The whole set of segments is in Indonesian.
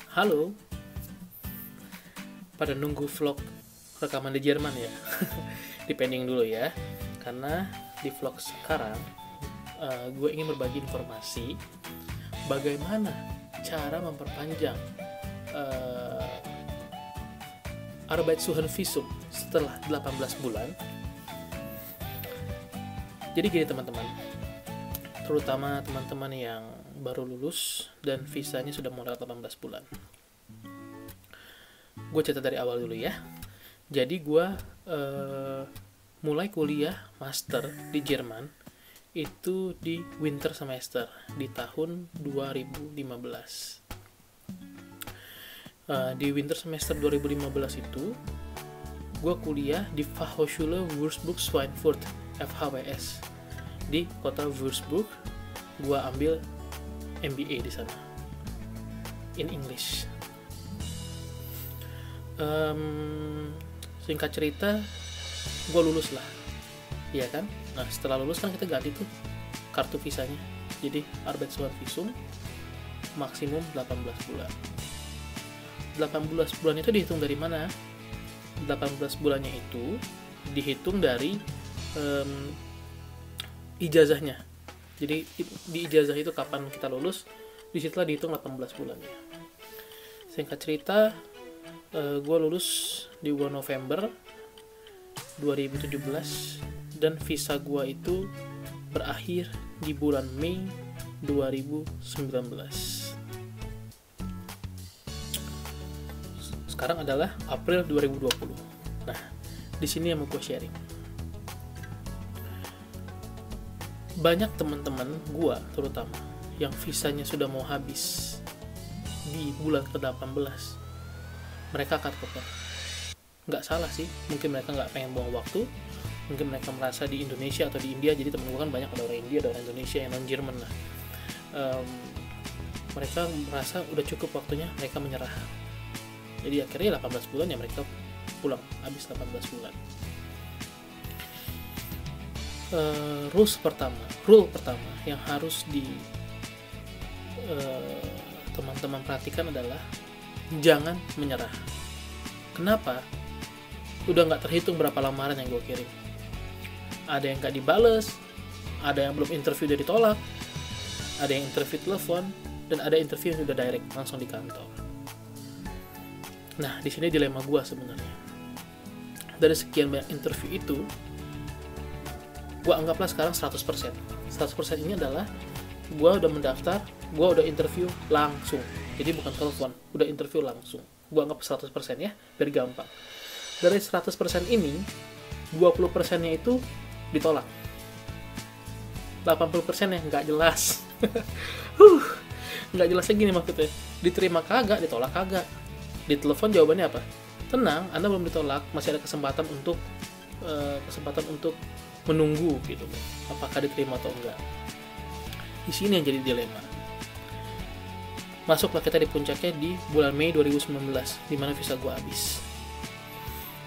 Halo, pada nunggu vlog rekaman di Jerman ya? Depending dulu ya, karena di vlog sekarang gue ingin berbagi informasi bagaimana cara memperpanjang Arbeitssuchenvisum setelah 18 bulan. Jadi gini teman-teman, terutama teman-teman yang baru lulus dan visanya sudah mau lewat 18 bulan. Gue cerita dari awal dulu ya. Jadi gue mulai kuliah master di Jerman itu di winter semester di tahun 2015. Di winter semester 2015 itu gue kuliah di Fachhochschule Würzburg-Schweinfurt FHWS di kota Würzburg. Gue ambil MBA di sana in English. Singkat cerita, gue lulus lah, iya kan? Nah setelah lulus kan kita ganti tuh kartu visanya, jadi Arbeitssuchenvisum maksimum 18 bulan. 18 bulan itu dihitung dari mana? 18 bulannya itu dihitung dari ijazahnya. Jadi di ijazah itu kapan kita lulus, disitulah dihitung 18 bulannya. Singkat cerita, gue lulus di bulan November 2017 dan visa gue itu berakhir di bulan Mei 2019. Sekarang adalah April 2020. Nah, di sini yang mau gue sharing. Banyak teman-teman gue terutama yang visanya sudah mau habis di bulan ke-18, mereka cut cover. Nggak salah sih, mungkin mereka nggak pengen buang waktu, mungkin mereka merasa di Indonesia atau di India, jadi temen gue kan banyak ada orang India, ada orang Indonesia yang non-Jerman lah, mereka merasa udah cukup waktunya, mereka menyerah. Jadi akhirnya 18 bulan ya mereka pulang, habis 18 bulan. Rule pertama yang harus teman-teman perhatikan adalah jangan menyerah. Kenapa? Udah nggak terhitung berapa lamaran yang gue kirim. Ada yang nggak dibales, ada yang belum interview udah ditolak, ada yang interview telepon, dan ada interview yang udah direct langsung di kantor. Nah, di sini dilema gue sebenarnya. Dari sekian banyak interview itu, gue anggaplah sekarang 100%. 100% ini adalah gue udah mendaftar, gue udah interview langsung. Jadi bukan telepon, udah interview langsung. Gue anggap 100% ya, biar gampang. Dari 100% ini, 20%-nya itu ditolak. 80% yang nggak jelas. Nggak jelasnya gini maksudnya. Diterima kagak, ditolak kagak. Di telepon jawabannya apa? Tenang, Anda belum ditolak, masih ada kesempatan untuk menunggu gitu. Apakah diterima atau enggak. Di sini yang jadi dilema. Masuklah kita di puncaknya di bulan Mei 2019, di mana visa gue habis.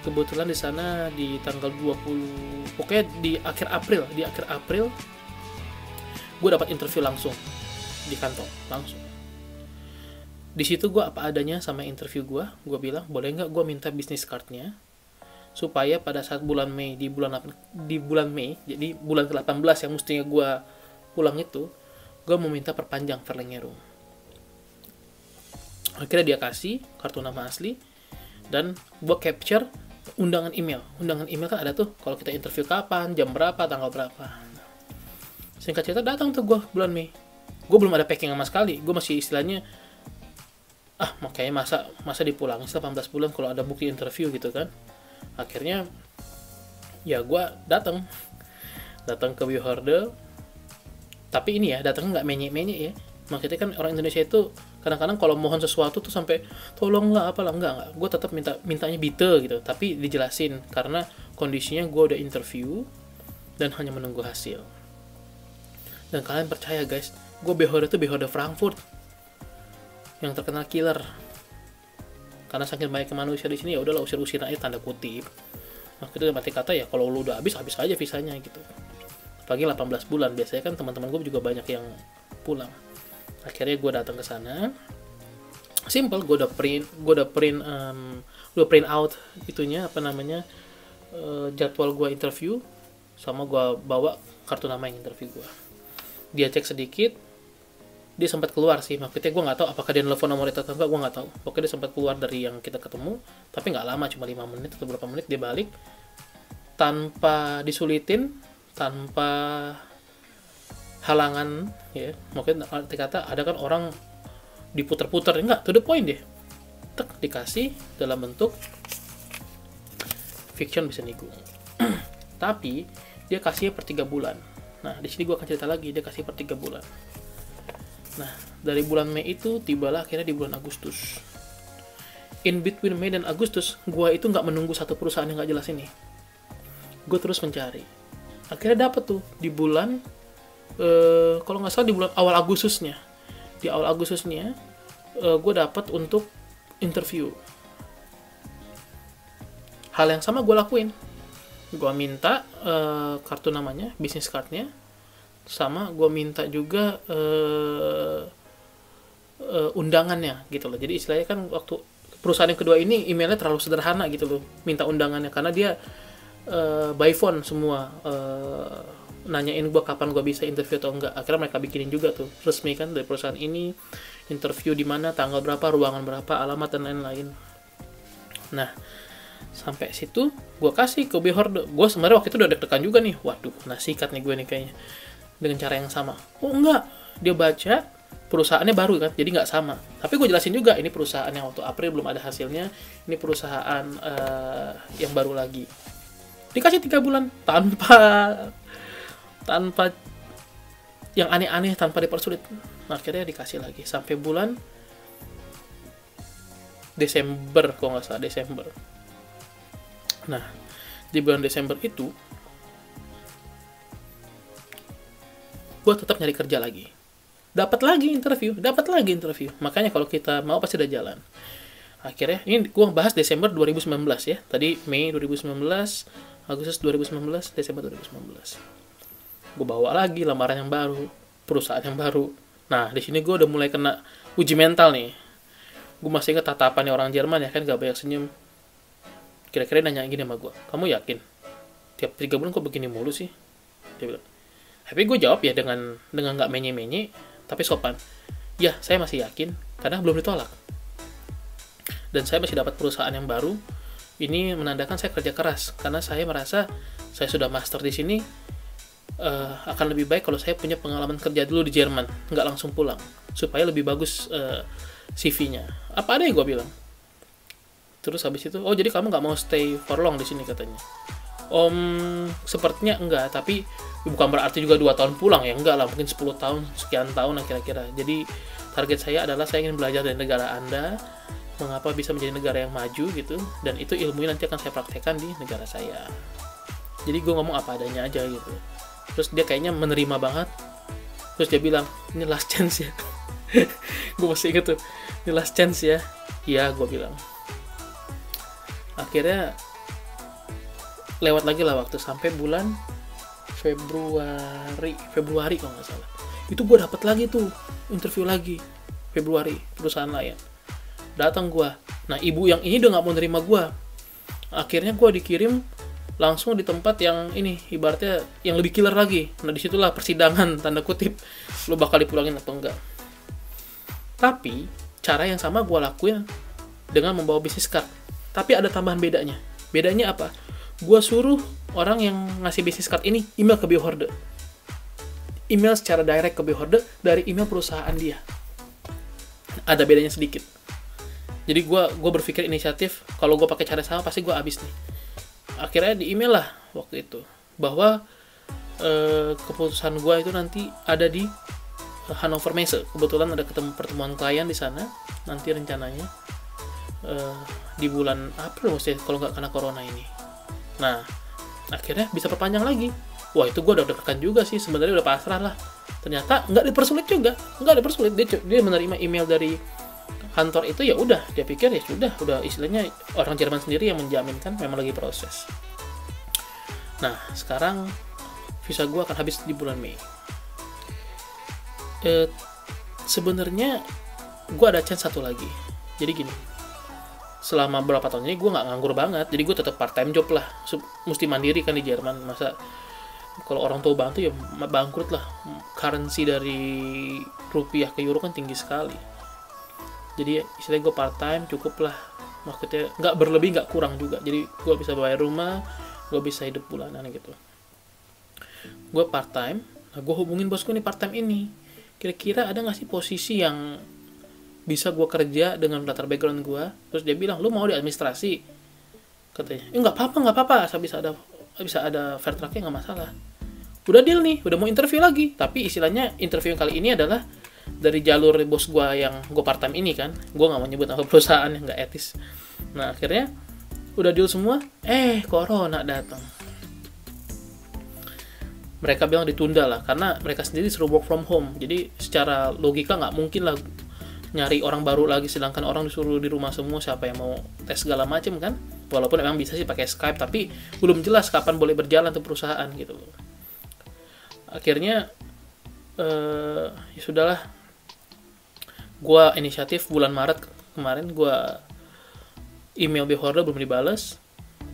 Kebetulan di sana di tanggal 20, pokoknya di akhir April, gue dapat interview langsung di kantor, langsung. Di situ gue apa adanya sama interview gue bilang boleh nggak gue minta business cardnya, supaya pada saat bulan Mei, di bulan Mei, jadi bulan ke-18 yang mestinya gue pulang itu, gue mau minta perpanjang Verlängerung. Akhirnya dia kasih kartu nama asli dan gue capture undangan email kan ada tuh kalau kita interview kapan, jam berapa, tanggal berapa. Singkat cerita datang tuh gue bulan Mei, gue belum ada packing sama sekali, gue masih istilahnya makanya masa dipulangin 18 bulan kalau ada bukti interview gitu kan. Akhirnya ya gue datang ke Behörde, tapi ini ya datangnya nggak menyek ya. Maksudnya kan orang Indonesia itu kadang-kadang kalau mohon sesuatu tuh sampai tolonglah apalah, enggak, gue tetap mintanya bitte gitu, tapi dijelasin karena kondisinya gue udah interview dan hanya menunggu hasil. Dan kalian percaya guys, gue Behörde tuh Behörde Frankfurt yang terkenal killer, karena saking banyaknya manusia di sini, ya udahlah usir aja tanda kutip. Maksudnya mati kata ya kalau lu udah habis aja visanya gitu. Apalagi 18 bulan, biasanya kan teman-teman gue juga banyak yang pulang. Akhirnya gue datang ke sana, Simple, gue udah print out itunya apa namanya, jadwal gue interview, sama gue bawa kartu nama yang interview gue. Dia cek sedikit, dia sempat keluar sih, maksudnya gue nggak tahu apakah dia nelfon nomor itu atau enggak, gue nggak tahu. Pokoknya dia sempat keluar dari yang kita ketemu, tapi nggak lama, cuma 5 menit atau berapa menit dia balik, tanpa disulitin, tanpa halangan ya. Mungkin arti kata ada kan orang diputer-puter, enggak, to the point deh, tek dikasih dalam bentuk fiction bisa nego. Tapi dia kasih per 3 bulan. Nah di sini gue akan cerita lagi, dia kasih per 3 bulan. Nah dari bulan Mei itu tibalah akhirnya di bulan Agustus. In between Mei dan Agustus, gue itu nggak menunggu satu perusahaan yang nggak jelas ini. Gue terus mencari. Akhirnya dapet tuh di bulan, kalau nggak salah di bulan awal Agustusnya. Di awal Agustusnya, gue dapet untuk interview. Hal yang sama gue lakuin. Gue minta kartu namanya, business cardnya, sama gue minta juga undangannya gitu loh. Jadi istilahnya kan waktu perusahaan yang kedua ini emailnya terlalu sederhana gitu loh, minta undangannya, karena dia by phone semua, nanyain gue kapan gue bisa interview atau enggak. Akhirnya mereka bikinin juga tuh resmi kan dari perusahaan ini, interview di mana, tanggal berapa, ruangan berapa, alamat dan lain-lain. Nah sampai situ gue kasih ke Behorde. Gue sebenarnya waktu itu udah deg-degan juga nih, waduh nah sikat nih gue nih kayaknya dengan cara yang sama. Oh enggak, dia baca perusahaannya baru kan, jadi nggak sama. Tapi gue jelasin juga, ini perusahaan yang waktu April belum ada hasilnya, ini perusahaan yang baru lagi. Dikasih 3 bulan tanpa yang aneh-aneh, tanpa dipersulit. Akhirnya dikasih lagi sampai bulan Desember, kalau nggak salah Desember. Nah di bulan Desember itu gue tetap nyari kerja lagi. Dapat lagi interview. Makanya kalau kita mau pasti udah jalan. Akhirnya, ini gue bahas Desember 2019 ya. Tadi Mei 2019, Agustus 2019, Desember 2019. Gue bawa lagi lamaran yang baru, perusahaan yang baru. Nah, di sini gue udah mulai kena uji mental nih. Gue masih ingat tatapannya orang Jerman ya kan, gak banyak senyum. Kira-kira nanya gini sama gue, kamu yakin? Tiap 3 bulan kok begini mulu sih? Dia bilang. Tapi gue jawab ya dengan gak menye-menye, tapi sopan. Ya, saya masih yakin, karena belum ditolak. Dan saya masih dapat perusahaan yang baru. Ini menandakan saya kerja keras, karena saya merasa saya sudah master di sini. Akan lebih baik kalau saya punya pengalaman kerja dulu di Jerman, nggak langsung pulang, supaya lebih bagus CV-nya. Apa ada yang gue bilang. Terus habis itu, oh jadi kamu nggak mau stay for long di sini katanya. Sepertinya enggak, tapi bukan berarti juga 2 tahun pulang ya, enggak lah, mungkin 10 tahun, sekian tahun lah kira-kira. Jadi target saya adalah saya ingin belajar dari negara Anda, mengapa bisa menjadi negara yang maju gitu, dan itu ilmunya nanti akan saya praktekkan di negara saya. Jadi gue ngomong apa adanya aja gitu. Terus dia kayaknya menerima banget. Terus dia bilang, ini last chance ya. Gue masih inget tuh, ini last chance ya. Iya, gue bilang. Akhirnya lewat lagi lah waktu sampai bulan Februari kalau nggak salah. Itu gue dapat lagi tuh interview lagi Februari, perusahaan lain. Datang gue. Nah ibu yang ini udah nggak mau nerima gue. Akhirnya gue dikirim langsung di tempat yang ini, ibaratnya yang lebih killer lagi. Nah disitulah persidangan tanda kutip, lo bakal dipulangin atau enggak. Tapi cara yang sama gue lakuin dengan membawa business card. Tapi ada tambahan bedanya. Bedanya apa? Gue suruh orang yang ngasih business card ini email ke Behorde. Email secara direct ke Behorde dari email perusahaan dia. Ada bedanya sedikit. Jadi gue berpikir inisiatif, kalau gue pakai cara sama pasti gue abis nih. Akhirnya di email lah waktu itu bahwa keputusan gue itu nanti ada di Hannover Messe. Kebetulan ada pertemuan klien di sana nanti rencananya di bulan April mesti kalau nggak karena corona ini. Nah akhirnya bisa perpanjang lagi. Wah itu gue udah deg-degan juga sih, sebenarnya udah pasrah lah. Ternyata nggak dipersulit juga, dia menerima email dari kantor itu, ya udah dia pikir ya udah istilahnya orang Jerman sendiri yang menjaminkan memang lagi proses. Nah sekarang visa gue akan habis di bulan Mei. Sebenarnya gue ada chance satu lagi. Jadi gini, selama berapa tahun ini gue nggak nganggur banget, jadi gue tetap part time job lah. Mesti mandiri kan di Jerman, masa kalau orang tua bantu ya bangkrut lah. Currency dari rupiah ke euro kan tinggi sekali, jadi istilahnya gue part time cukup lah, maksudnya nggak berlebih nggak kurang juga, jadi gue bisa bayar rumah, gue bisa hidup bulanan gitu. Gue part time. Nah, gue hubungin bos gue nih part time ini, kira-kira ada nggak sih posisi yang bisa gue kerja dengan latar background gue. Terus dia bilang, lu mau di administrasi katanya. Nggak apa-apa, asal bisa ada fair tracknya, nggak masalah. Udah deal nih, udah mau interview lagi, tapi istilahnya interview yang kali ini adalah dari jalur bos gue yang gue part time ini kan. Gue nggak mau nyebut nama perusahaan yang nggak etis. Nah akhirnya udah deal semua, corona datang. Mereka bilang ditunda lah, karena mereka sendiri suruh work from home. Jadi secara logika nggak mungkin lah nyari orang baru lagi, sedangkan orang disuruh di rumah semua, siapa yang mau tes segala macem kan. Walaupun emang bisa sih pakai Skype, tapi belum jelas kapan boleh berjalan tuh perusahaan gitu. Akhirnya ya sudahlah, gue inisiatif bulan Maret kemarin, gue email Behorda belum dibales.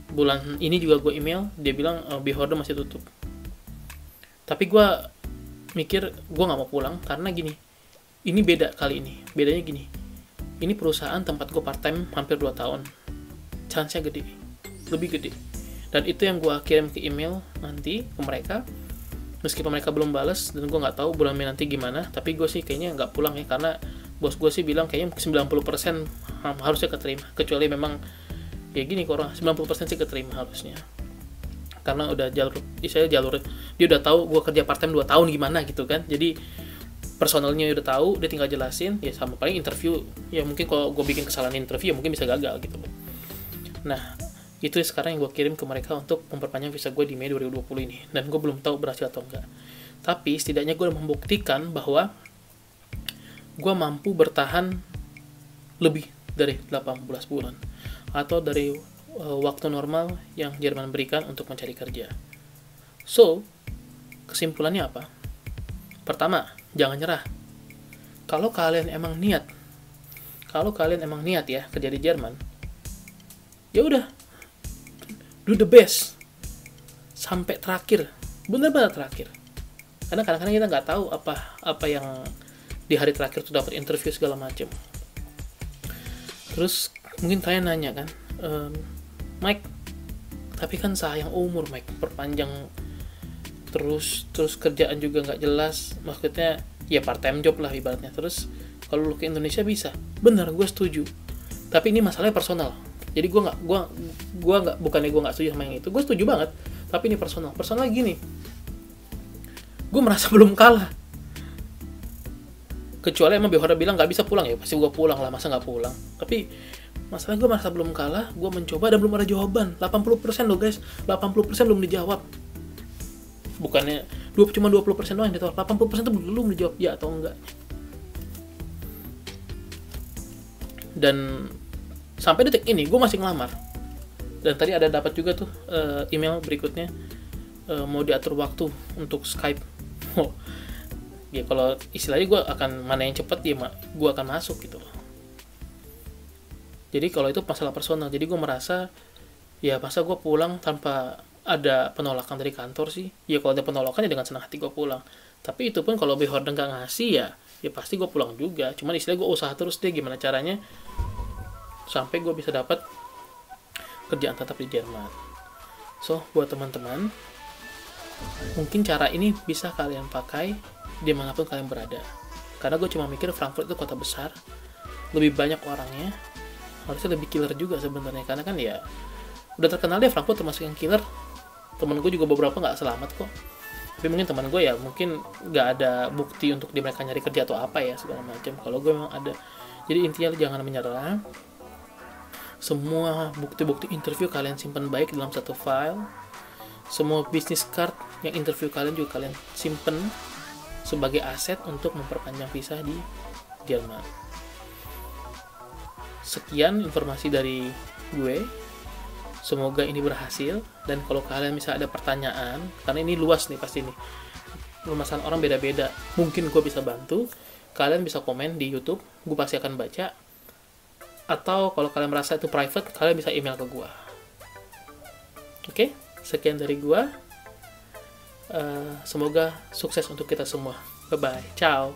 Bulan ini juga gue email, dia bilang Behorda masih tutup. Tapi gue mikir gue nggak mau pulang karena gini, ini beda kali ini. Bedanya gini, ini perusahaan tempat gue part time hampir 2 tahun, chance-nya gede, lebih gede. Dan itu yang gue kirim ke email nanti ke mereka, meskipun mereka belum balas, dan gue nggak tahu bulan Mei nanti gimana. Tapi gue sih kayaknya nggak pulang ya, karena bos gue sih bilang kayaknya 90% harusnya keterima, kecuali memang ya gini, corona 90% sih keterima harusnya, karena udah jalur dia udah tahu gue kerja part time 2 tahun gimana gitu kan. Jadi personalnya udah tahu, dia tinggal jelasin ya, sama paling interview ya, mungkin kalau gue bikin kesalahan interview ya mungkin bisa gagal gitu. Nah itu sekarang yang gue kirim ke mereka untuk memperpanjang visa gue di Mei 2020 ini, dan gue belum tahu berhasil atau enggak. Tapi setidaknya gue udah membuktikan bahwa gue mampu bertahan lebih dari 18 bulan atau dari waktu normal yang Jerman berikan untuk mencari kerja. So, kesimpulannya apa? Pertama, jangan nyerah. Kalau kalian emang niat ya kerja di Jerman, ya udah, do the best sampai terakhir, benar-benar terakhir. Karena kadang-kadang kita nggak tahu apa yang di hari terakhir tuh dapat interview segala macam. Terus mungkin kalian nanya kan, Mike, tapi kan sayang umur, Mike, perpanjang terus kerjaan juga nggak jelas, maksudnya ya part time job lah ibaratnya. Terus kalau lu ke Indonesia bisa, bener, gue setuju, tapi ini masalahnya personal. Jadi gue nggak bukannya gue nggak setuju sama yang itu, gue setuju banget, tapi ini personal gini, gue merasa belum kalah. Kecuali emang Behorda bilang nggak bisa pulang, ya pasti gue pulang lah, masa nggak pulang. Tapi masalahnya gue merasa belum kalah, gue mencoba dan belum ada jawaban. 80% loh guys, 80% belum dijawab. Bukannya cuma 20% doang yang ditolak, 80% itu belum dijawab ya atau enggak. Dan sampai detik ini gue masih ngelamar. Dan tadi ada dapat juga tuh email berikutnya, mau diatur waktu untuk Skype. Ya kalau istilahnya gue akan mana yang cepat ya gue akan masuk gitu loh. Jadi kalau itu masalah personal, jadi gue merasa ya masa gue pulang tanpa ada penolakan dari kantor sih. Ya kalau ada penolakan ya dengan senang hati gue pulang. Tapi itu pun kalau Behorda nggak ngasih ya pasti gue pulang juga. Cuman istilahnya gue usaha terus deh gimana caranya sampai gue bisa dapat kerjaan tetap di Jerman. So buat teman-teman, mungkin cara ini bisa kalian pakai dimanapun kalian berada. Karena gue cuma mikir Frankfurt itu kota besar, lebih banyak orangnya, harusnya lebih killer juga sebenarnya. Karena kan ya udah terkenal deh Frankfurt termasuk yang killer. Temen gue juga beberapa nggak selamat kok. Tapi mungkin teman gue ya mungkin nggak ada bukti untuk di mereka nyari kerja atau apa ya segala macam. Kalau gue memang ada. Jadi intinya jangan menyerah. Semua bukti-bukti interview kalian simpan baik dalam satu file. Semua business card yang interview kalian juga kalian simpan sebagai aset untuk memperpanjang visa di Jerman. Sekian informasi dari gue. Semoga ini berhasil. Dan kalau kalian misalnya ada pertanyaan, karena ini luas nih pasti nih, permasalahan orang beda-beda, mungkin gue bisa bantu. Kalian bisa komen di YouTube, gue pasti akan baca. Atau kalau kalian merasa itu private, kalian bisa email ke gua. Oke, sekian dari gua. Semoga sukses untuk kita semua. Bye-bye. Ciao.